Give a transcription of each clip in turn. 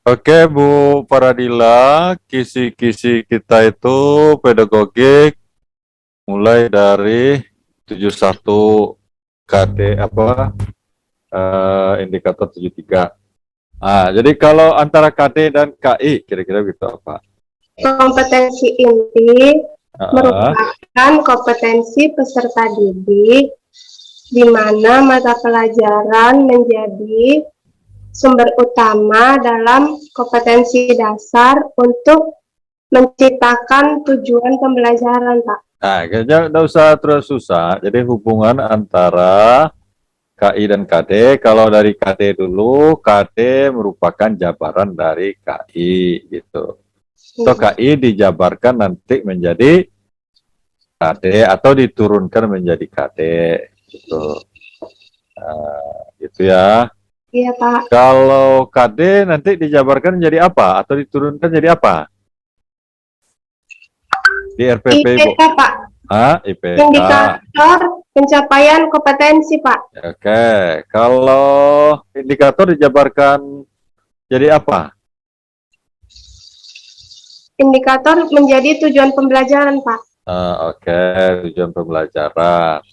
Oke, Bu Paradila, kisi-kisi kita itu pedagogik mulai dari 71 KD indikator 73. Jadi kalau antara KD dan KI kira-kira gitu apa? Kompetensi inti Ah, merupakan kompetensi peserta didik di mana mata pelajaran menjadi sumber utama dalam kompetensi dasar untuk menciptakan tujuan pembelajaran, Pak. kayaknya nggak usah terus susah. Jadi hubungan antara KI dan KD, kalau dari KD dulu, KD merupakan jabaran dari KI gitu. Atau KI dijabarkan nanti menjadi KD atau diturunkan menjadi KD gitu. Gitu ya. Iya, Pak. Kalau KD nanti dijabarkan menjadi apa atau diturunkan jadi apa? Di RPP, Bu. IPK, Pak. IPK. Indikator pencapaian kompetensi, Pak. Oke. Kalau indikator dijabarkan jadi apa? Indikator menjadi tujuan pembelajaran, Pak. Oke, tujuan pembelajaran.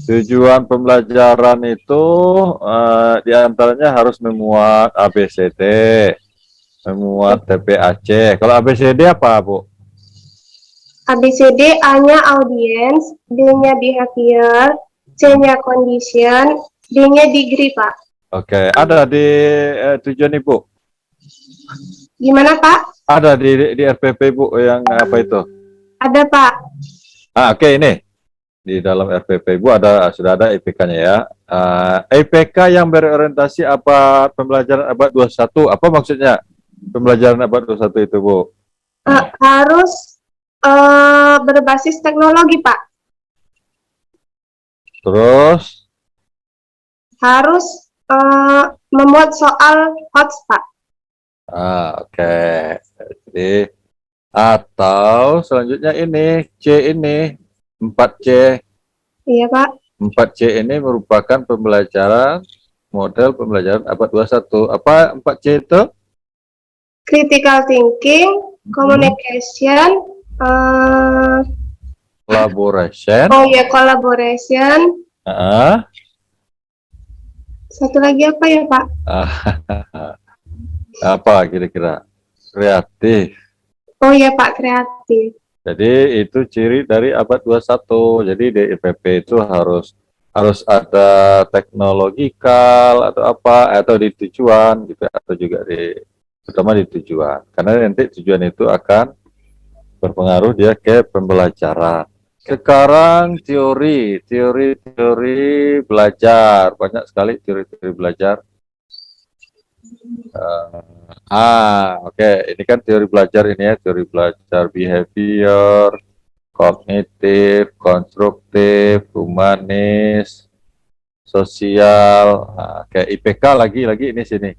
Tujuan pembelajaran itu diantaranya harus memuat ABCD, memuat TPAC. Kalau ABCD apa, Bu? ABCD, A-nya audience, B-nya behavior, C-nya condition, D-nya degree, Pak. Oke, ada di tujuan Ibu? Gimana, Pak? Ada di RPP, Bu, yang apa itu? Ada, Pak. Oke, ini. Di dalam RPP Ibu sudah ada IPK-nya ya. IPK yang berorientasi apa pembelajaran abad 21, apa maksudnya pembelajaran abad 21 itu, Bu? Harus berbasis teknologi, Pak. Terus, Harus memuat soal HOTS, Pak. oke. Jadi, atau selanjutnya ini, C ini, 4C. Iya, Pak. 4C ini merupakan pembelajaran, model pembelajaran abad 21. Apa 4C itu? Critical thinking, communication, Collaboration. collaboration. Satu lagi apa ya, Pak? Apa kira-kira? Kreatif. Oh ya, Pak, kreatif. Jadi itu ciri dari abad 21. Jadi di IPP itu harus ada teknologikal atau apa atau di tujuan gitu atau juga terutama di tujuan. Karena nanti tujuan itu akan berpengaruh dia ke pembelajaran. Sekarang teori belajar, banyak sekali teori belajar. Oke. Ini kan teori belajar ini ya, teori belajar behavior, kognitif, konstruktif, humanis, sosial. Kayak IPK lagi ini sini.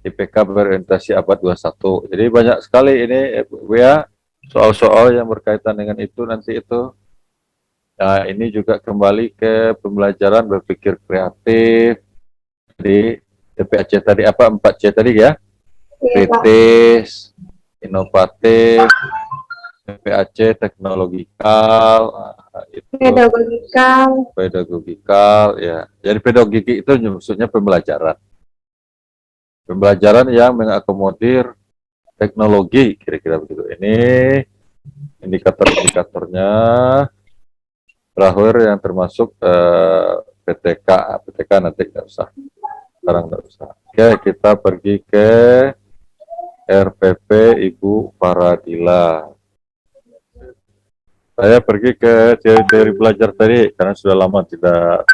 IPK berorientasi abad 21. Jadi banyak sekali ini ya soal-soal yang berkaitan dengan itu nanti itu. Ini juga kembali ke pembelajaran berpikir kreatif. Jadi TPAC tadi apa 4C tadi ya? Kritis, inovatif, PAC teknologikal, itu pedagogikal ya. Jadi pedagogik itu maksudnya pembelajaran. Pembelajaran yang mengakomodir teknologi kira-kira begitu. Ini indikator-indikatornya terakhir yang termasuk PTK. PTK nanti nggak usah. Sekarang nggak usah. Oke, kita pergi ke RPP Ibu Paradila. Saya pergi ke teori belajar tadi karena sudah lama tidak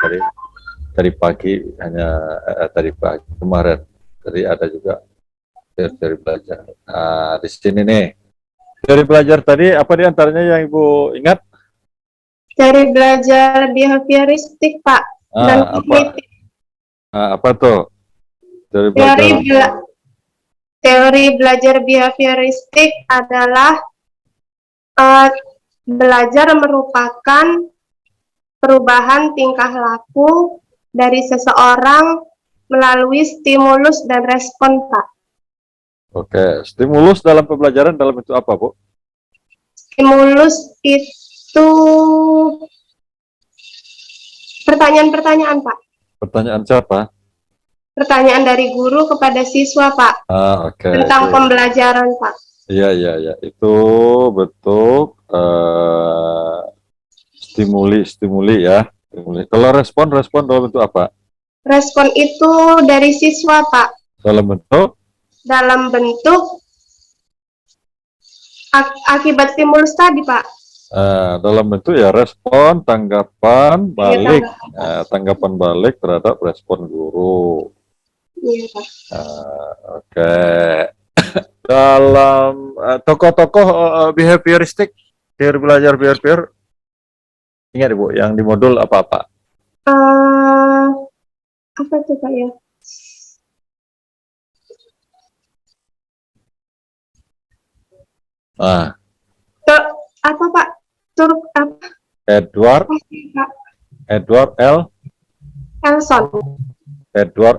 tadi pagi hanya tadi pagi kemarin. Tadi ada juga teori belajar. Di sini nih teori belajar tadi apa diantaranya yang Ibu ingat? Teori belajar behavioristik, Pak. Dan kognitif. Apa tuh? Teori belajar behavioristik adalah belajar merupakan perubahan tingkah laku dari seseorang melalui stimulus dan respon, Pak. Oke, stimulus dalam pembelajaran dalam bentuk apa, Bu? Stimulus itu pertanyaan-pertanyaan, Pak. Pertanyaan siapa? Pertanyaan dari guru kepada siswa, Pak. Oke. Tentang pembelajaran, Pak. Iya, iya, iya. Itu bentuk stimuli ya. Stimuli. Kalau respon dalam bentuk apa? Respon itu dari siswa, Pak. Dalam bentuk Akibat stimulus tadi, Pak. dalam bentuk ya respon, tanggapan balik, Iya, tanggapan balik terhadap respon guru. Iya, Pak. Oke. Dalam tokoh-tokoh behavioristik, teori belajar behavior, ingat Ibu, yang di modul apa-apa? Apa tuh, Pak, ya? Nah, Apa, Pak? Apa? Edward Elson.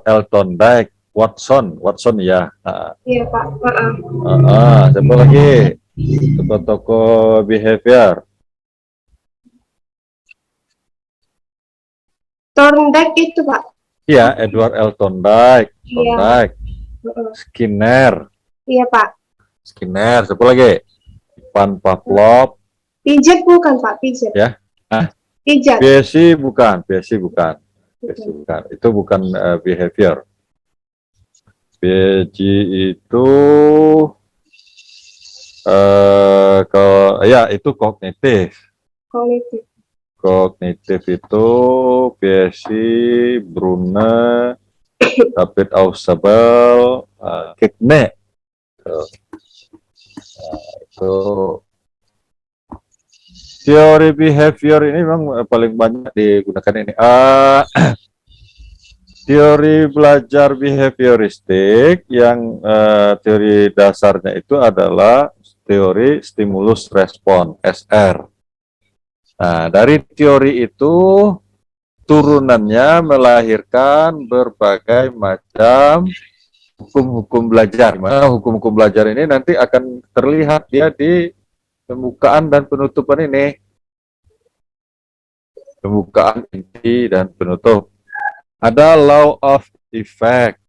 Elton Dyke, Watson ya. Iya, Pak. Siapa lagi? Tokoh-tokoh behavior. Thorndike itu, Pak. Iya, Edward Elton Dyke. Iya. Skinner. Iya, Pak. Skinner. Siapa lagi? Ivan Pavlov. Piaget bukan, Pak? Piaget. Ya. Piaget. Piaget bukan. Itu bukan behavior. Piaget itu itu kognitif. Kognitif itu Piaget, Brune, David Ausubel, Kekne. Itu teori behavior ini memang paling banyak digunakan ini. Teori belajar behavioristik yang teori dasarnya itu adalah teori stimulus respon (SR). Nah, dari teori itu turunannya melahirkan berbagai macam hukum-hukum belajar. Mana hukum-hukum belajar ini nanti akan terlihat dia di pembukaan dan penutupan ini. Pembukaan, inti, dan penutup. Ada law of effect,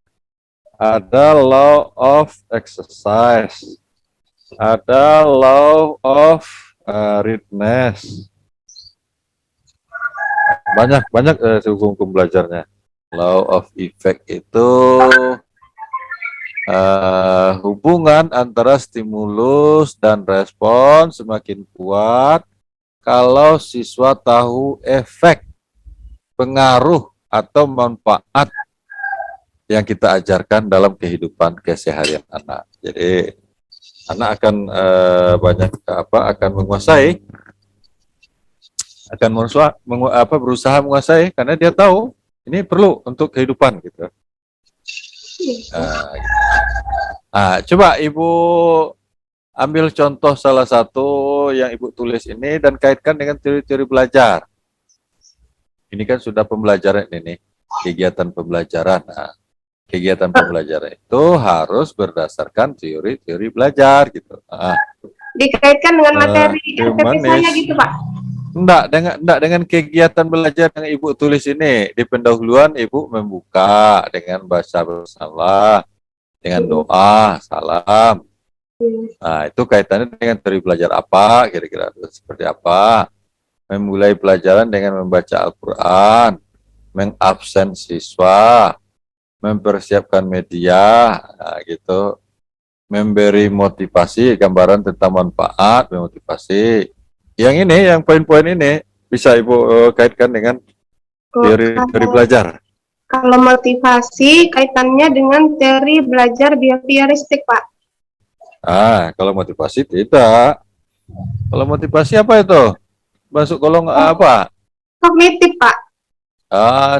ada law of exercise, ada law of readiness. Banyak hukum belajarnya. Law of effect itu hubungan antara stimulus dan respon semakin kuat kalau siswa tahu efek, pengaruh, atau manfaat yang kita ajarkan dalam kehidupan keseharian anak. Jadi anak akan akan menguasai, berusaha menguasai karena dia tahu ini perlu untuk kehidupan gitu. Coba Ibu ambil contoh salah satu yang Ibu tulis ini dan kaitkan dengan teori-teori belajar. Ini kan sudah pembelajaran ini, kegiatan pembelajaran. Nah, kegiatan pembelajaran itu harus berdasarkan teori-teori belajar gitu. Dikaitkan dengan materi SPP saya gitu, Pak? Enggak dengan kegiatan belajar yang Ibu tulis ini. Di pendahuluan Ibu membuka dengan baca bersama, dengan doa, salam. Nah, itu kaitannya dengan teori belajar apa, kira-kira seperti apa. Memulai pelajaran dengan membaca Al-Quran, mengabsen siswa, mempersiapkan media, gitu, memberi motivasi, gambaran tentang manfaat, memotivasi. Yang ini, yang poin-poin ini bisa Ibu kaitkan dengan teori belajar. Kalau motivasi kaitannya dengan teori belajar behavioristik, Pak. Kalau motivasi tidak. Kalau motivasi apa itu? Masuk golong apa? Kognitif, Pak.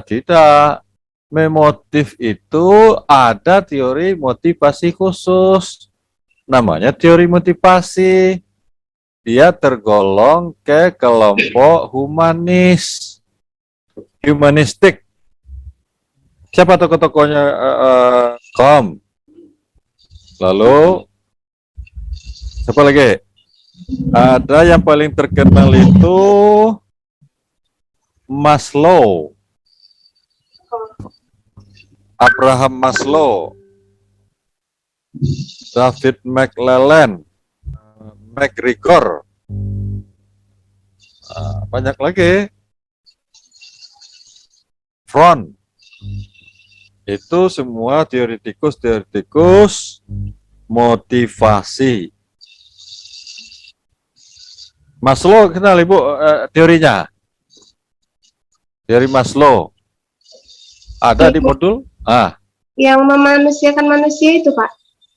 Tidak. Memotif itu ada teori motivasi khusus. Namanya teori motivasi. Dia tergolong ke kelompok humanistik. Siapa tokoh-tokohnya? Lalu siapa lagi? Ada yang paling terkenal itu Maslow, Abraham Maslow, David McClelland, McGregor, banyak lagi. Front, itu semua teoretikus motivasi. Maslow kenal Ibu teorinya? Teori Maslow. Ada di modul? Yang memanusiakan manusia itu, Pak.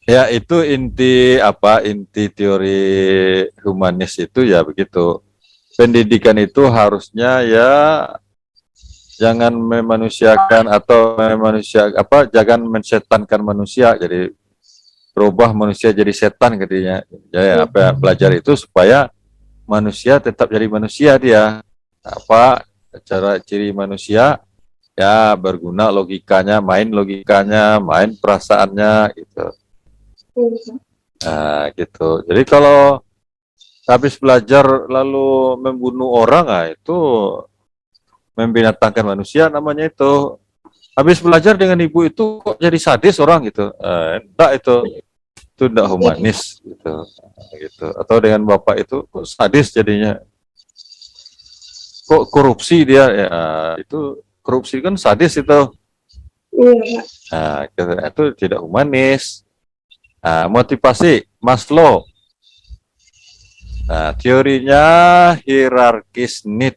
Ya, itu inti teori humanis itu ya begitu. Pendidikan itu harusnya ya jangan memanusiakan atau jangan mensetankan manusia, jadi berubah manusia jadi setan katanya. Ya, belajar itu supaya manusia tetap jadi manusia dia. Cara ciri manusia ya berguna logikanya, main perasaannya gitu. Nah, gitu. Jadi kalau habis belajar lalu membunuh orang, itu membinatangkan manusia namanya itu. Habis belajar dengan ibu itu kok jadi sadis orang gitu. Enggak, itu enggak humanis gitu. Atau dengan bapak itu kok sadis jadinya. Kok korupsi dia ya, itu korupsi kan sadis itu. Nah, itu tidak humanis. Nah, motivasi Maslow. Nah, teorinya hierarkis need.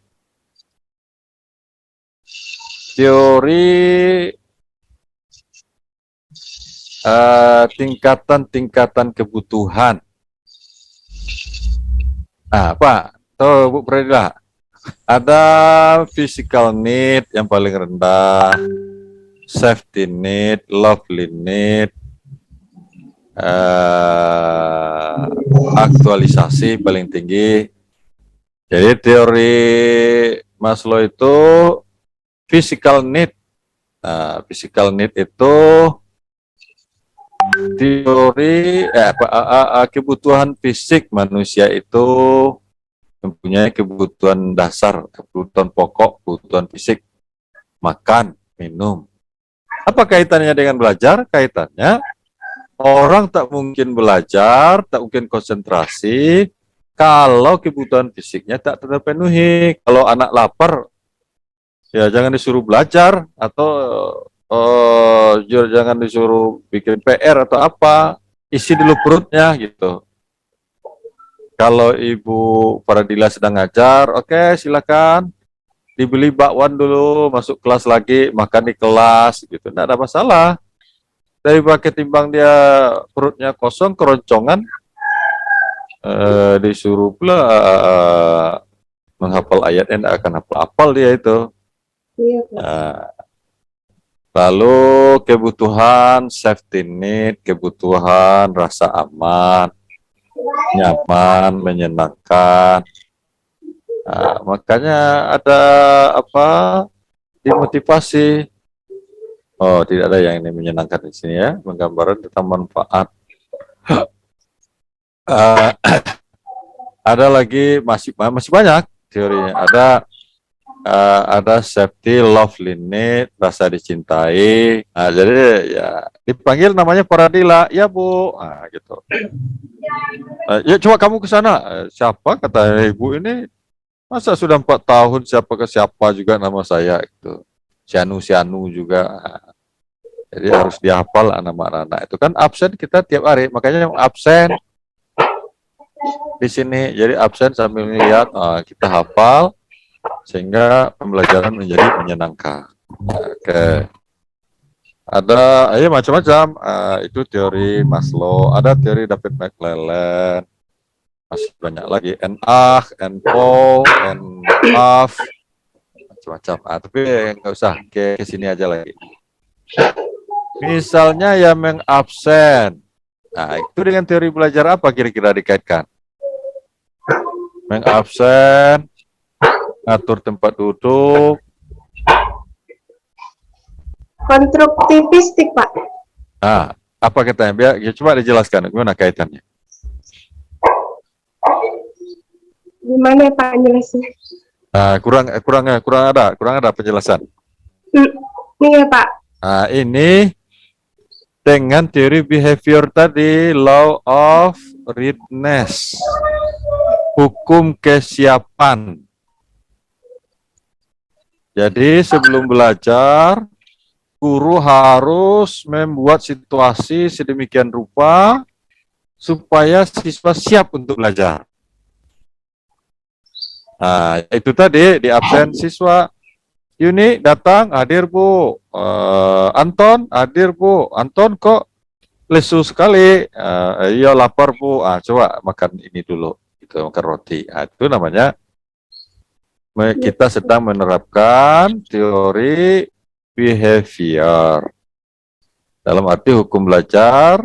Teori tingkatan-tingkatan kebutuhan. Nah, Pak, tuh Bu Pradila, ada physical need yang paling rendah, safety need, lovely need, aktualisasi paling tinggi. Jadi teori Maslow itu physical need. Nah, physical need itu teori kebutuhan fisik manusia itu mempunyai kebutuhan dasar, kebutuhan pokok, kebutuhan fisik, makan, minum. Apa kaitannya dengan belajar? Kaitannya orang tak mungkin belajar, tak mungkin konsentrasi kalau kebutuhan fisiknya tak terpenuhi. Kalau anak lapar, ya jangan disuruh belajar, atau jangan disuruh bikin PR atau apa, isi dulu perutnya gitu. Kalau Ibu Pradila sedang ngajar, oke, silakan dibeli bakwan dulu, masuk kelas lagi, makan di kelas gitu, tidak ada masalah. Daripada ketimbang dia perutnya kosong, keroncongan, disuruh pula menghafal ayatnya, tidak akan hafal dia itu. Lalu kebutuhan safety need, kebutuhan rasa aman, nyaman, menyenangkan. Nah, makanya ada dimotivasi. Oh, tidak ada yang ini menyenangkan di sini ya, menggambarkan tentang manfaat. Ada lagi, masih banyak teorinya. Ada safety, lovely need, rasa dicintai. Nah, jadi ya dipanggil namanya Pradila, ya Bu. Nah, gitu. Ya coba kamu ke sana. Siapa kata Ibu ini? Masa sudah 4 tahun siapa ke siapa juga nama saya gitu. Sianu juga. Jadi harus dihafal anak-anak. Itu kan absen kita tiap hari, makanya yang absen di sini. Jadi absen sambil melihat, kita hafal sehingga pembelajaran menjadi menyenangkan. Oke. Ada macam-macam. Itu teori Maslow. Ada teori David McClelland. Masih banyak lagi. NACH, NPO, NAF, macam-macam. Tapi nggak usah, ke sini aja lagi. Misalnya yang mengabsen. Nah, itu dengan teori belajar apa kira-kira dikaitkan? Mengabsen, ngatur tempat duduk. Konstruktivistik, Pak. Nah, Apa katanya? Biar ya, coba dijelaskan gimana kaitannya. Gimana Pak jelasnya? Nah, kurang ada penjelasan. Nih ya Pak. Nah, ini dengan teori behavior tadi, law of readiness, hukum kesiapan. Jadi sebelum belajar, guru harus membuat situasi sedemikian rupa supaya siswa siap untuk belajar. Nah, itu tadi di absen siswa. Yuni datang, hadir Bu. Anton hadir Bu. Anton kok lesu sekali. Iya lapar Bu. Coba makan ini dulu. Itu makan roti. Itu namanya kita sedang menerapkan teori behavior. Dalam arti hukum belajar,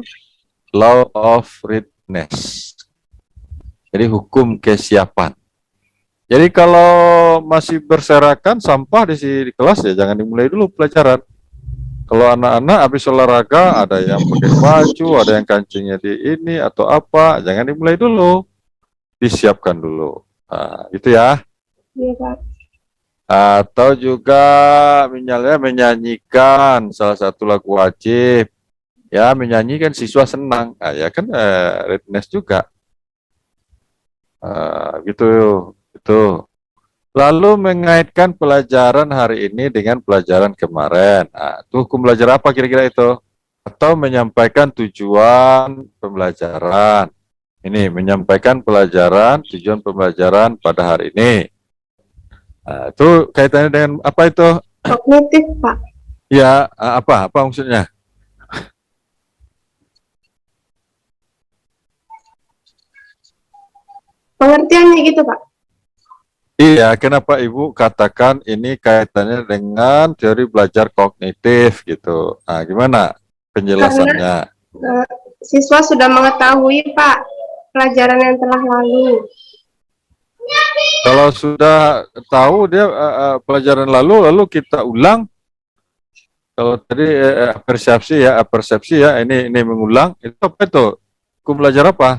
law of readiness. Jadi hukum kesiapan. Jadi kalau masih berserakan sampah di kelas ya jangan dimulai dulu pelajaran. Kalau anak-anak habis olahraga ada yang pakai baju, ada yang kancingnya di ini atau apa, jangan dimulai dulu. Disiapkan dulu. Nah, gitu ya. Iya Pak. Atau juga misalnya menyanyikan salah satu lagu wajib. Ya, menyanyikan siswa senang. Ya kan readiness juga. Gitu. Itu. Lalu mengaitkan pelajaran hari ini dengan pelajaran kemarin. Itu hukum belajar apa kira-kira itu? Atau menyampaikan tujuan pembelajaran. Ini menyampaikan tujuan pembelajaran pada hari ini. Itu kaitannya dengan apa itu? Kognitif Pak. Ya, apa maksudnya? Pengertiannya gitu Pak. Iya, kenapa Ibu katakan ini kaitannya dengan teori belajar kognitif gitu. Gimana penjelasannya? Siswa sudah mengetahui Pak pelajaran yang telah lalu. Kalau sudah tahu dia pelajaran lalu kita ulang. Kalau tadi persepsi ya, ini mengulang. Itu apa itu? Hukum belajar apa?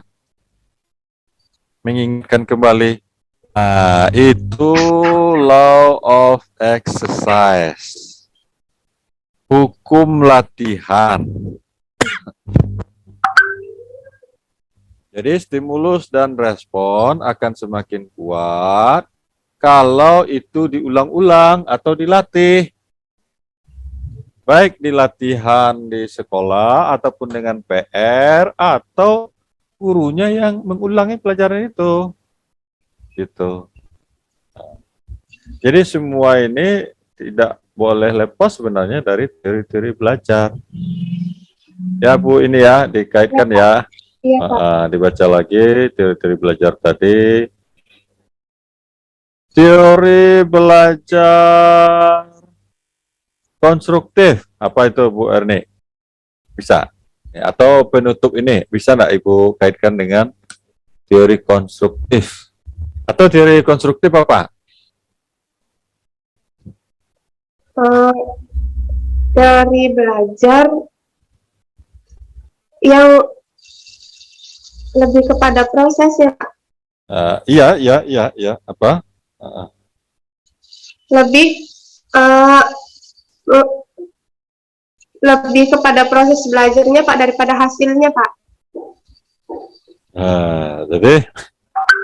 Mengingatkan kembali. Itu law of exercise. Hukum latihan. Jadi stimulus dan respon akan semakin kuat kalau itu diulang-ulang atau dilatih. Baik di latihan di sekolah ataupun dengan PR atau gurunya yang mengulangi pelajaran itu. Gitu. Jadi semua ini tidak boleh lepas sebenarnya dari teori-teori belajar. Ya Bu, ini ya dikaitkan ya. Iya Pak. Dibaca lagi teori-teori belajar tadi. Teori belajar konstruktif. Apa itu Bu Erni? Bisa? Atau penutup ini, bisa nggak Ibu kaitkan dengan teori konstruktif? Atau teori konstruktif apa? Teori belajar yang lebih kepada proses ya Pak. Iya. Apa? Lebih kepada proses belajarnya Pak daripada hasilnya Pak. Jadi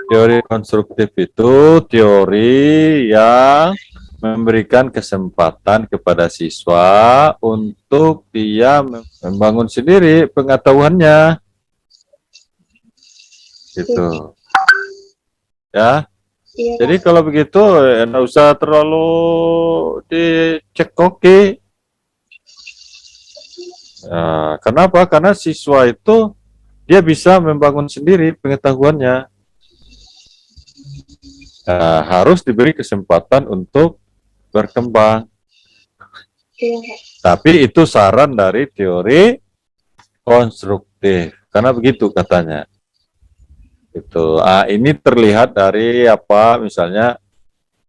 teori konstruktif itu teori yang memberikan kesempatan kepada siswa untuk dia membangun sendiri pengetahuannya. Gitu. Ya. Iya. Jadi kalau begitu enggak usah terlalu dicekoki. Kenapa? Karena siswa itu dia bisa membangun sendiri pengetahuannya. Harus diberi kesempatan untuk berkembang. Iya. Tapi itu saran dari teori konstruktif. Karena begitu katanya. Itu. Ini terlihat dari apa? Misalnya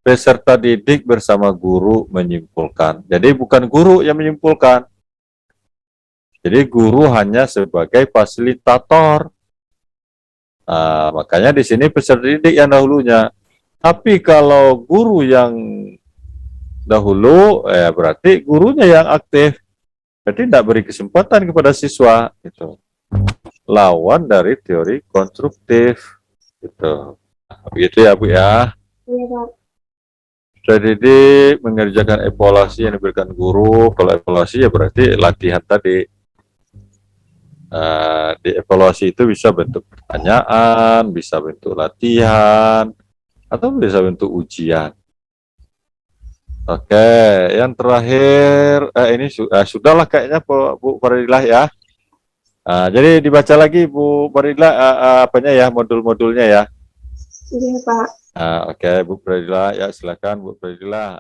peserta didik bersama guru menyimpulkan. Jadi bukan guru yang menyimpulkan. Jadi guru hanya sebagai fasilitator. Makanya di sini peserta didik yang dahulunya. Tapi kalau guru yang dahulu, berarti gurunya yang aktif. Berarti tidak beri kesempatan kepada siswa. Gitu. Lawan dari teori konstruktif. Gitu. Begitu ya Bu ya. Iya, Pak. Jadi mengerjakan evaluasi yang diberikan guru. Kalau evaluasi ya berarti latihan tadi. Di evaluasi itu bisa bentuk pertanyaan, bisa bentuk latihan, atau bisa bentuk ujian. Oke, yang terakhir ini sudahlah kayaknya Bu Farilah ya. Jadi dibaca lagi Bu Farilah apanya ya, modul-modulnya ya. Iya, Pak. Oke Bu Farilah ya, silakan Bu Farilah.